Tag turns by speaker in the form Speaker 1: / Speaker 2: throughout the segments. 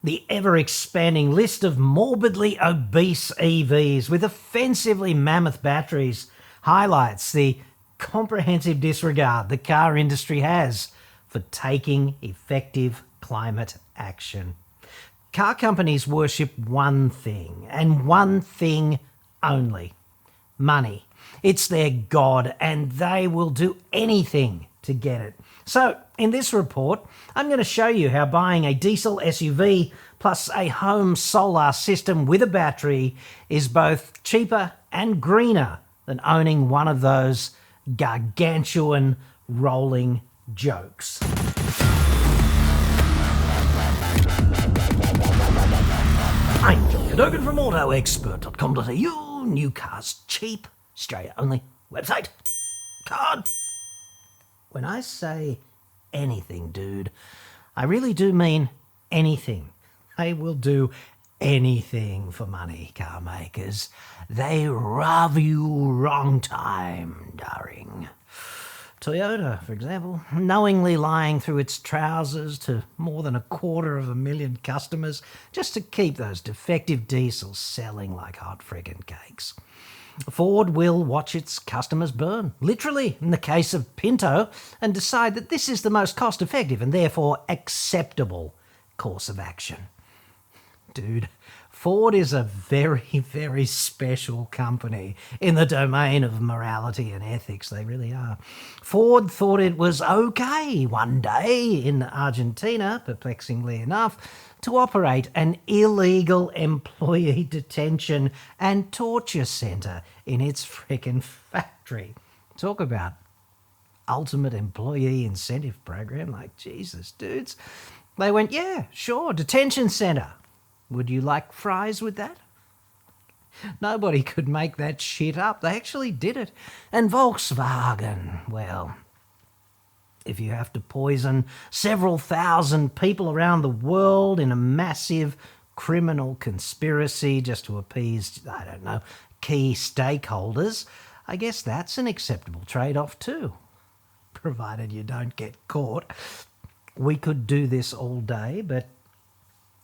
Speaker 1: The ever-expanding list of morbidly obese EVs with offensively mammoth batteries highlights the comprehensive disregard the car industry has for taking effective climate action. Car companies worship one thing, and one thing only: money. It's their god, and they will do anything to get it. So, in this report, I'm going to show you how buying a diesel SUV plus a home solar system with a battery is both cheaper and greener than owning one of those gargantuan rolling jokes. I'm John Cadogan from AutoExpert.com.au. New cars cheap, Australia only, website, card. When I say anything, dude, I really do mean anything. They will do anything for money, car makers. They rub you wrong time, darling. Toyota, for example, knowingly lying through its trousers to more than 250,000 customers just to keep those defective diesels selling like hot friggin' cakes. Ford will watch its customers burn, literally in the case of Pinto, and decide that this is the most cost-effective and therefore acceptable course of action. Dude, Ford is a very, very special company in the domain of morality and ethics. They really are. Ford thought it was okay one day in Argentina, perplexingly enough, to operate an illegal employee detention and torture centre in its frickin' factory. Talk about ultimate employee incentive program, like Jesus, dudes. They went, yeah, sure, detention centre. Would you like fries with that? Nobody could make that shit up. They actually did it. And Volkswagen, well, if you have to poison several thousand people around the world in a massive criminal conspiracy just to appease, I don't know, key stakeholders, I guess that's an acceptable trade-off too, provided you don't get caught. We could do this all day, but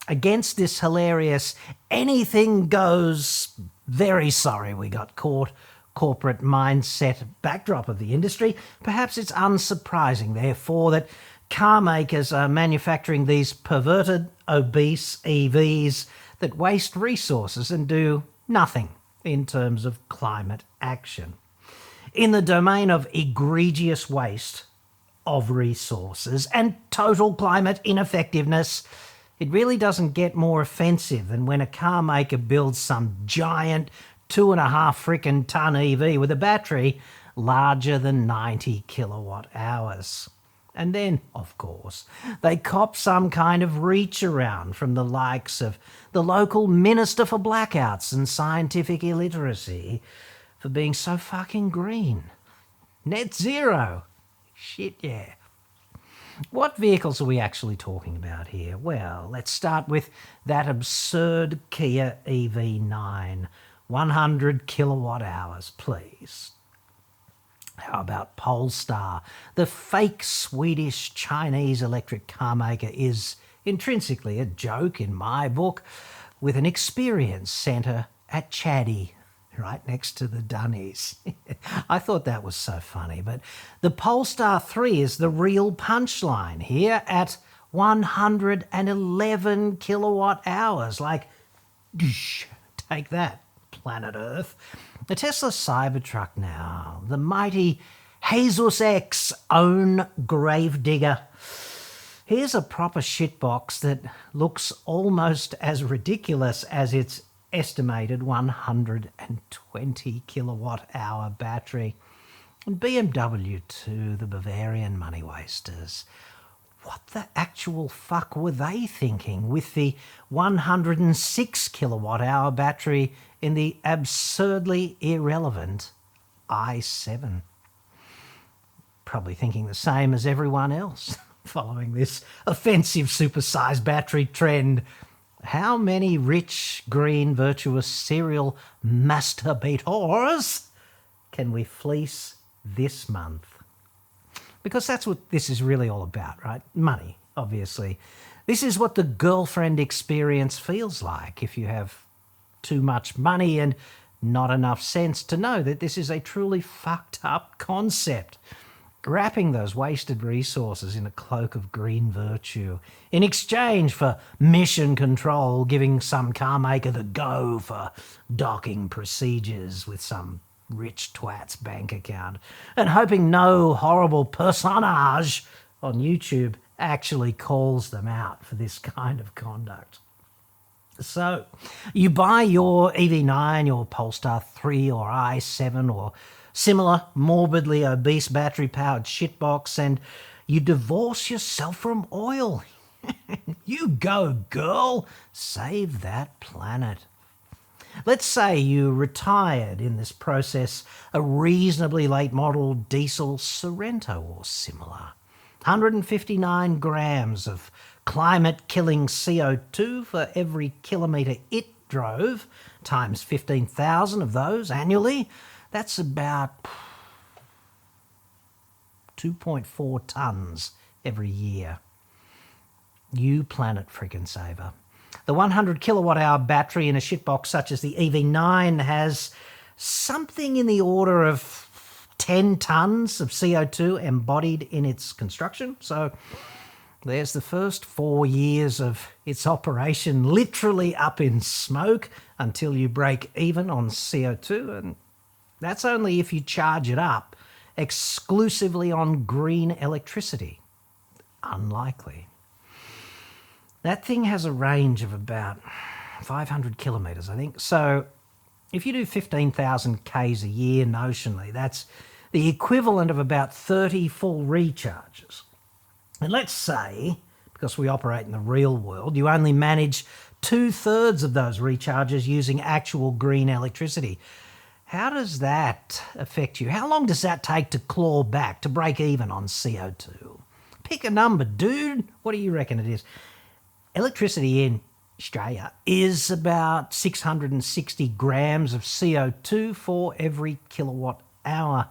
Speaker 1: against this hilarious anything goes, very sorry we got caught corporate mindset backdrop of the industry, perhaps it's unsurprising, therefore, that car makers are manufacturing these perverted, obese EVs that waste resources and do nothing in terms of climate action. In the domain of egregious waste of resources and total climate ineffectiveness, it really doesn't get more offensive than when a car maker builds some giant 2.5 frickin' ton EV with a battery larger than 90 kilowatt hours. And then, of course, they cop some kind of reach around from the likes of the local Minister for Blackouts and Scientific Illiteracy for being so fucking green. Net zero. Shit, yeah. What vehicles are we actually talking about here? Well, let's start with that absurd Kia EV9. 100 kilowatt hours, please. How about Polestar? The fake Swedish Chinese electric car maker is intrinsically a joke in my book, with an experience centre at Chaddy, right next to the Dunnies. I thought that was so funny, but the Polestar 3 is the real punchline here at 111 kilowatt hours. Like, take that, planet Earth. The Tesla Cybertruck now, the mighty Jesus X own gravedigger. Here's a proper shitbox that looks almost as ridiculous as its estimated 120 kilowatt hour battery. And BMW too, the Bavarian money wasters. What the actual fuck were they thinking with the 106 kilowatt hour battery in the absurdly irrelevant i7? Probably thinking the same as everyone else, following this offensive supersized battery trend. How many rich, green, virtuous serial masturbators can we fleece this month? Because that's what this is really all about, right? Money, obviously. This is what the girlfriend experience feels like if you have too much money and not enough sense to know that this is a truly fucked up concept. Wrapping those wasted resources in a cloak of green virtue in exchange for mission control, giving some car maker the go for docking procedures with some rich twat's bank account, and hoping no horrible personage on YouTube actually calls them out for this kind of conduct. So, you buy your EV9, your Polestar 3 or i7 or similar morbidly obese battery-powered shitbox, and you divorce yourself from oil. You go, girl. Save that planet. Let's say you retired in this process a reasonably late model diesel Sorento or similar. 159 grams of climate-killing CO2 for every kilometre it drove, times 15,000 of those annually. That's about 2.4 tonnes every year. You planet freaking saver. The 100 kilowatt hour battery in a shitbox such as the EV9 has something in the order of 10 tonnes of CO2 embodied in its construction. So there's the first 4 years of its operation literally up in smoke until you break even on CO2, and that's only if you charge it up exclusively on green electricity. Unlikely. That thing has a range of about 500 kilometres, I think. So if you do 15,000 Ks a year notionally, that's the equivalent of about 30 full recharges. And let's say, because we operate in the real world, you only manage 2/3 of those recharges using actual green electricity. How does that affect you? How long does that take to claw back, to break even on CO2? Pick a number, dude. What do you reckon it is? Electricity in Australia is about 660 grams of CO2 for every kilowatt hour.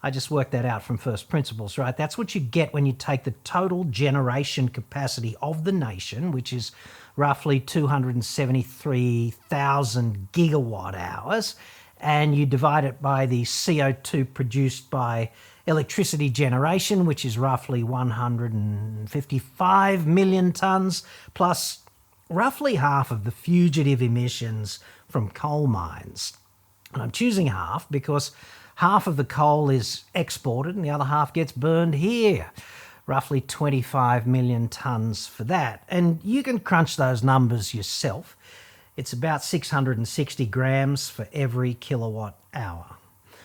Speaker 1: I just worked that out from first principles, right? That's what you get when you take the total generation capacity of the nation, which is roughly 273,000 gigawatt hours, and you divide it by the CO2 produced by electricity generation, which is roughly 155 million tonnes, plus roughly half of the fugitive emissions from coal mines. And I'm choosing half because half of the coal is exported and the other half gets burned here. Roughly 25 million tonnes for that. And you can crunch those numbers yourself. It's about 660 grams for every kilowatt hour.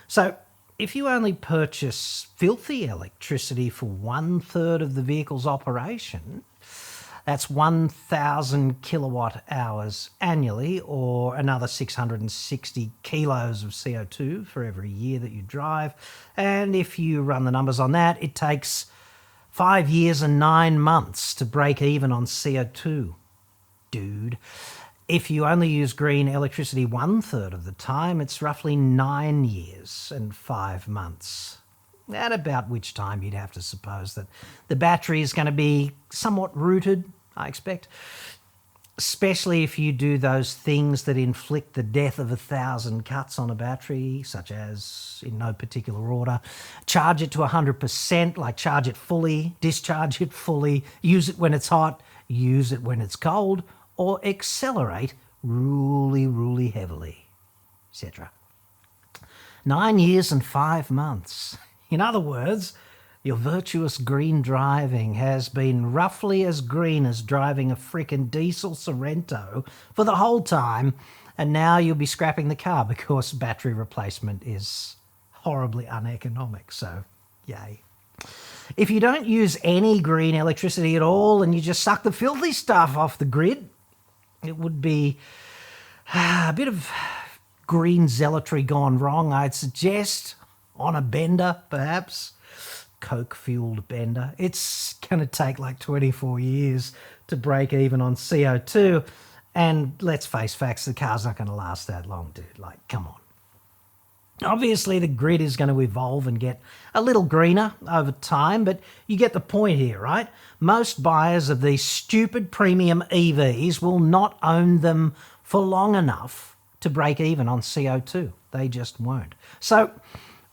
Speaker 1: So if you only purchase filthy electricity for 1/3 of the vehicle's operation, that's 1,000 kilowatt hours annually, or another 660 kilos of CO2 for every year that you drive. And if you run the numbers on that, it takes 5 years and 9 months to break even on CO2, dude. If you only use green electricity 1/3 of the time, it's roughly 9 years and 5 months. At about which time you'd have to suppose that the battery is going to be somewhat rooted, I expect. Especially if you do those things that inflict the death of 1,000 cuts on a battery, such as, in no particular order, charge it to 100%, like charge it fully, discharge it fully, use it when it's hot, use it when it's cold, or accelerate really heavily, etc. 9 years and 5 months. In other words, your virtuous green driving has been roughly as green as driving a frickin' diesel Sorento for the whole time, and now you'll be scrapping the car because battery replacement is horribly uneconomic, so yay. If you don't use any green electricity at all and you just suck the filthy stuff off the grid, it would be a bit of green zealotry gone wrong, I'd suggest, on a bender, perhaps. Coke-fueled bender. It's going to take like 24 years to break even on CO2, and let's face facts, the car's not going to last that long, dude. Like, come on. Obviously, the grid is going to evolve and get a little greener over time, but you get the point here, right? Most buyers of these stupid premium EVs will not own them for long enough to break even on CO2. They just won't. So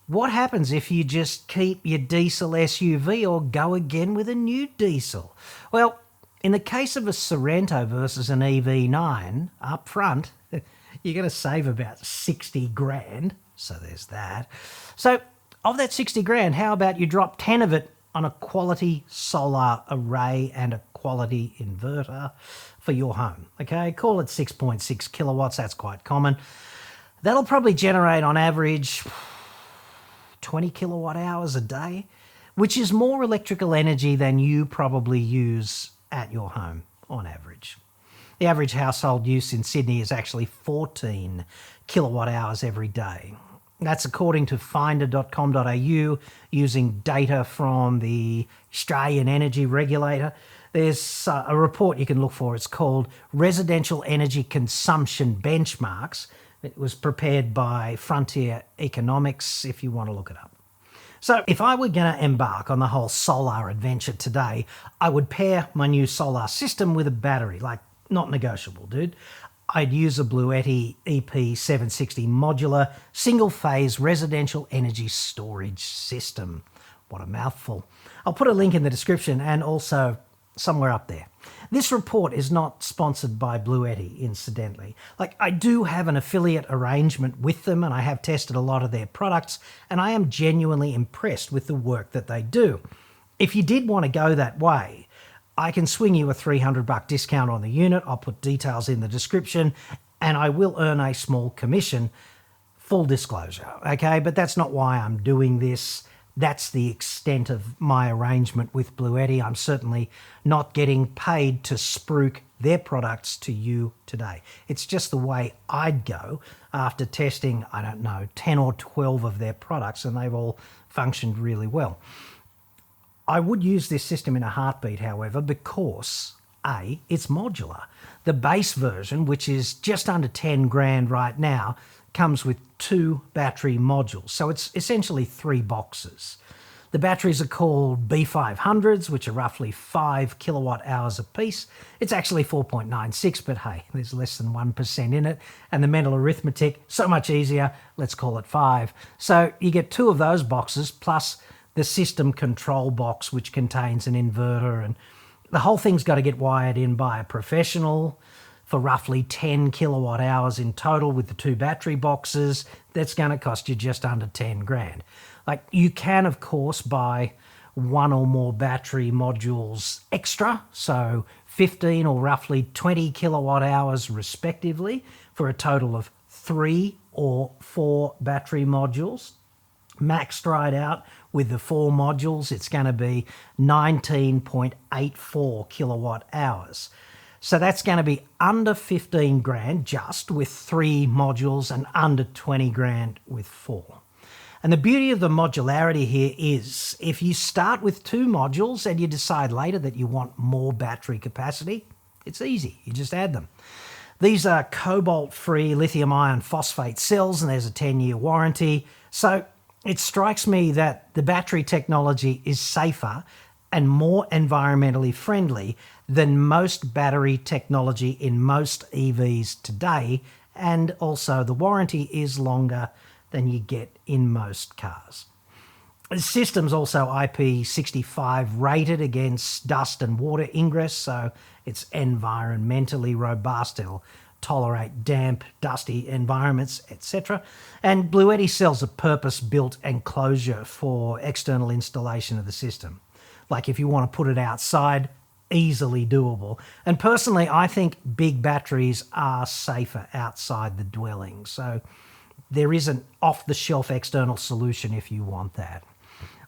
Speaker 1: what happens if you just keep your diesel SUV or go again with a new diesel? Well, in the case of a Sorento versus an EV9, up front, you're going to save about 60 grand. So there's that. So of that 60 grand, how about you drop 10 of it on a quality solar array and a quality inverter for your home? Okay, call it 6.6 kilowatts. That's quite common. That'll probably generate on average 20 kilowatt hours a day, which is more electrical energy than you probably use at your home on average. The average household use in Sydney is actually 14 kilowatt hours every day. That's according to finder.com.au using data from the Australian Energy Regulator. There's a report you can look for. It's called Residential Energy Consumption Benchmarks. It was prepared by Frontier Economics, if you want to look it up. So if I were going to embark on the whole solar adventure today, I would pair my new solar system with a battery, like not negotiable, dude. I'd use a Bluetti EP760 modular single-phase residential energy storage system. What a mouthful. I'll put a link in the description and also somewhere up there. This report is not sponsored by Bluetti, incidentally. Like, I do have an affiliate arrangement with them and I have tested a lot of their products and I am genuinely impressed with the work that they do. If you did want to go that way, I can swing you a $300 discount on the unit. I'll put details in the description and I will earn a small commission. Full disclosure, okay? But that's not why I'm doing this. That's the extent of my arrangement with Bluetti. I'm certainly not getting paid to spruik their products to you today. It's just the way I'd go after testing, 10 or 12 of their products, and they've all functioned really well. I would use this system in a heartbeat, however, because A, it's modular. The base version, which is just under 10 grand right now, comes with 2 battery modules. So it's essentially 3 boxes. The batteries are called B500s, which are roughly 5 kilowatt hours apiece. It's actually 4.96, but hey, there's less than 1% in it. And the mental arithmetic, so much easier, let's call it 5. So you get 2 of those boxes plus the system control box, which contains an inverter, and the whole thing's got to get wired in by a professional for roughly 10 kilowatt hours in total with the 2 battery boxes. That's going to cost you just under 10 grand. Like, you can, of course, buy 1 or more battery modules extra, so 15 or roughly 20 kilowatt hours respectively, for a total of 3 or 4 battery modules. Maxed right out with the 4 modules, it's going to be 19.84 kilowatt hours. So that's going to be under 15 grand just with 3 modules and under 20 grand with 4. And the beauty of the modularity here is if you start with 2 modules and you decide later that you want more battery capacity, it's easy. You just add them. These are cobalt-free lithium iron phosphate cells and there's a 10-year warranty. So it strikes me that the battery technology is safer and more environmentally friendly than most battery technology in most EVs today, and also the warranty is longer than you get in most cars. The system's also IP65 rated against dust and water ingress, so it's environmentally robust. It'll tolerate damp, dusty environments, etc. And Bluetti sells a purpose-built enclosure for external installation of the system. Like if you want to put it outside, easily doable. And personally, I think big batteries are safer outside the dwelling. So there is an off-the-shelf external solution if you want that.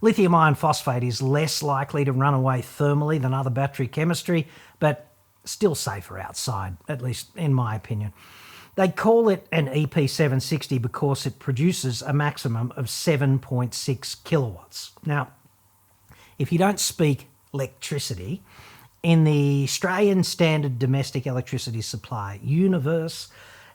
Speaker 1: Lithium iron phosphate is less likely to run away thermally than other battery chemistry, but still safer outside, at least in my opinion. They call it an EP760 because it produces a maximum of 7.6 kilowatts. Now, if you don't speak electricity, in the Australian Standard Domestic Electricity Supply universe,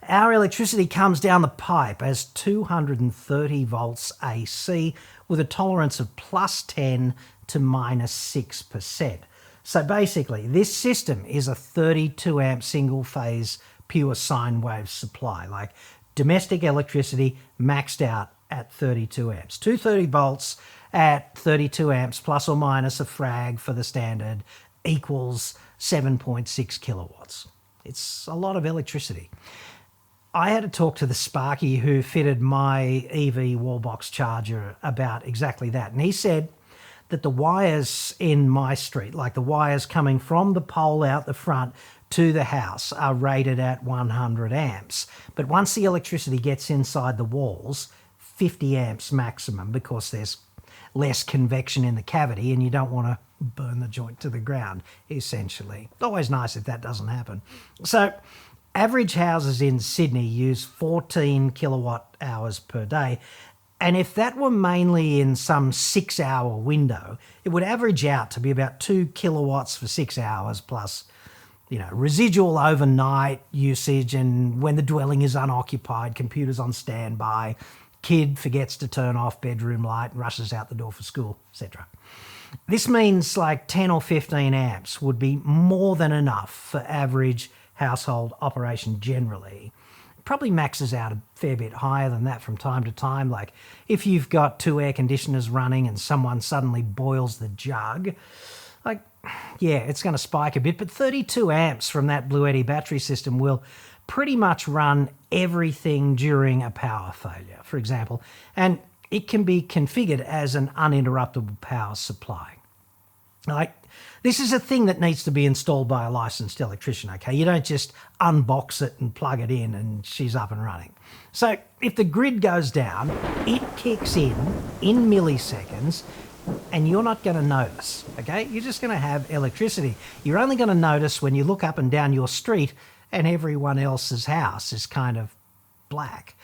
Speaker 1: Our electricity comes down the pipe as 230 volts AC with a tolerance of plus 10 to minus 6%. So basically, this system is a 32 amp single phase pure sine wave supply, like domestic electricity maxed out at 32 amps. 230 volts at 32 amps plus or minus a frag for the standard equals 7.6 kilowatts. It's a lot of electricity. I had to talk to the Sparky who fitted my EV wall box charger about exactly that. And he said that the wires in my street, like the wires coming from the pole out the front to the house, are rated at 100 amps. But once the electricity gets inside the walls, 50 amps maximum, because there's less convection in the cavity and you don't want to burn the joint to the ground, essentially. Always nice if that doesn't happen. So average houses in Sydney use 14 kilowatt hours per day. And if that were mainly in some 6-hour window, it would average out to be about 2 kilowatts for 6 hours plus, residual overnight usage, and when the dwelling is unoccupied, computers on standby, kid forgets to turn off bedroom light and rushes out the door for school, etc. This means like 10 or 15 amps would be more than enough for average household operation generally. Probably maxes out a fair bit higher than that from time to time. Like if you've got 2 air conditioners running and someone suddenly boils the jug, it's going to spike a bit. But 32 amps from that Bluetti battery system will pretty much run everything during a power failure, for example. And it can be configured as an uninterruptible power supply. This is a thing that needs to be installed by a licensed electrician, okay? You don't just unbox it and plug it in and she's up and running. So if the grid goes down, it kicks in milliseconds and you're not going to notice, okay? You're just going to have electricity. You're only going to notice when you look up and down your street and everyone else's house is kind of black.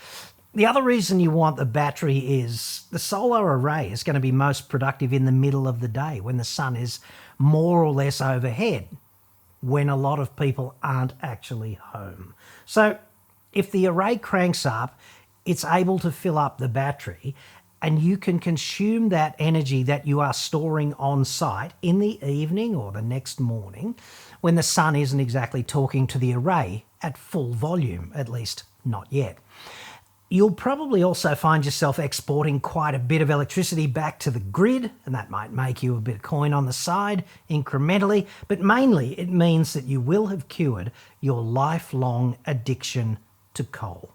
Speaker 1: The other reason you want the battery is the solar array is going to be most productive in the middle of the day when the sun is more or less overhead, when a lot of people aren't actually home. So if the array cranks up, it's able to fill up the battery and you can consume that energy that you are storing on site in the evening or the next morning when the sun isn't exactly talking to the array at full volume, at least not yet. You'll probably also find yourself exporting quite a bit of electricity back to the grid, and that might make you a bit of coin on the side incrementally, but mainly it means that you will have cured your lifelong addiction to coal.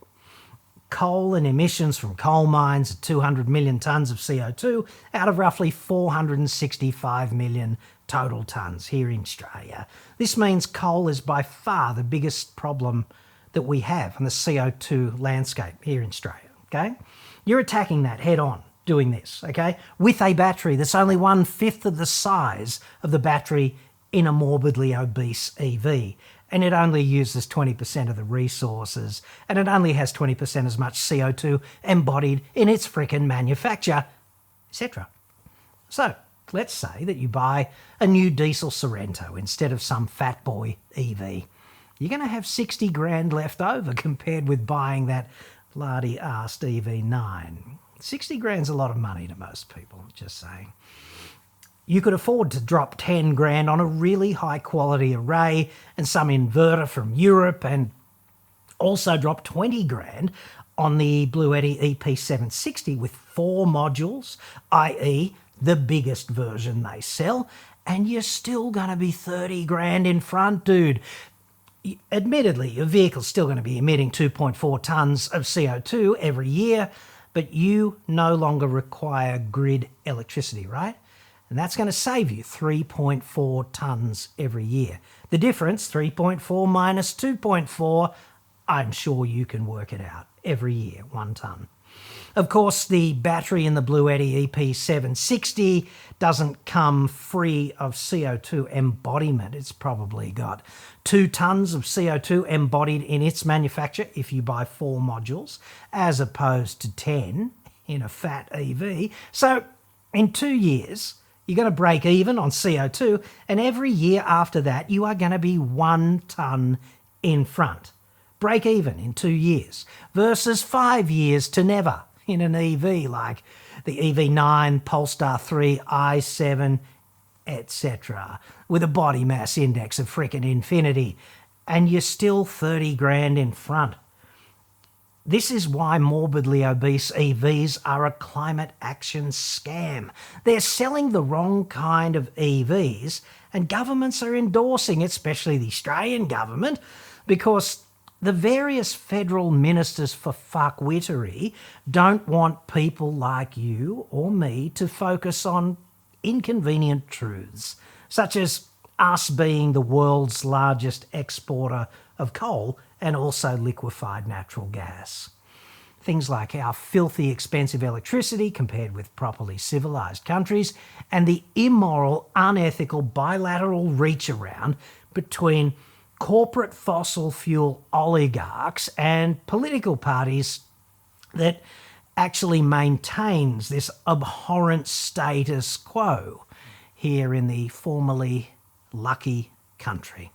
Speaker 1: Coal and emissions from coal mines are 200 million tonnes of CO2 out of roughly 465 million total tonnes here in Australia. This means coal is by far the biggest problem that we have on the CO2 landscape here in Australia, okay? You're attacking that head on, doing this, okay? With a battery that's only 1/5 of the size of the battery in a morbidly obese EV. And it only uses 20% of the resources, and it only has 20% as much CO2 embodied in its frickin' manufacture, etc. So, let's say that you buy a new diesel Sorrento instead of some fat boy EV. You're going to have 60 grand left over compared with buying that lardy-arsed EV9. 60 grand's a lot of money to most people, just saying. You could afford to drop 10 grand on a really high-quality array and some inverter from Europe, and also drop 20 grand on the Bluetti EP760 with 4 modules, i.e. the biggest version they sell, and you're still going to be 30 grand in front, dude. Admittedly, your vehicle's still going to be emitting 2.4 tonnes of CO2 every year, but you no longer require grid electricity, right? And that's going to save you 3.4 tonnes every year. The difference, 3.4 minus 2.4, I'm sure you can work it out. Every year, 1 tonne. Of course, the battery in the Bluetti EP760 doesn't come free of CO2 embodiment. It's probably got 2 tonnes of CO2 embodied in its manufacture if you buy 4 modules, as opposed to 10 in a fat EV. So in 2 years, you're going to break even on CO2, and every year after that, you are going to be 1 tonne in front. break even in 2 years versus 5 years to never in an EV like the EV9, Polestar 3, i7, etc., with a body mass index of frickin' infinity, and you're still 30 grand in front. This is why morbidly obese EVs are a climate action scam. They're selling the wrong kind of EVs, and governments are endorsing, especially the Australian government, because the various federal ministers for fuckwittery don't want people like you or me to focus on inconvenient truths, such as us being the world's largest exporter of coal and also liquefied natural gas. Things like our filthy expensive electricity compared with properly civilised countries, and the immoral, unethical bilateral reach around between corporate fossil fuel oligarchs and political parties that actually maintains this abhorrent status quo here in the formerly lucky country.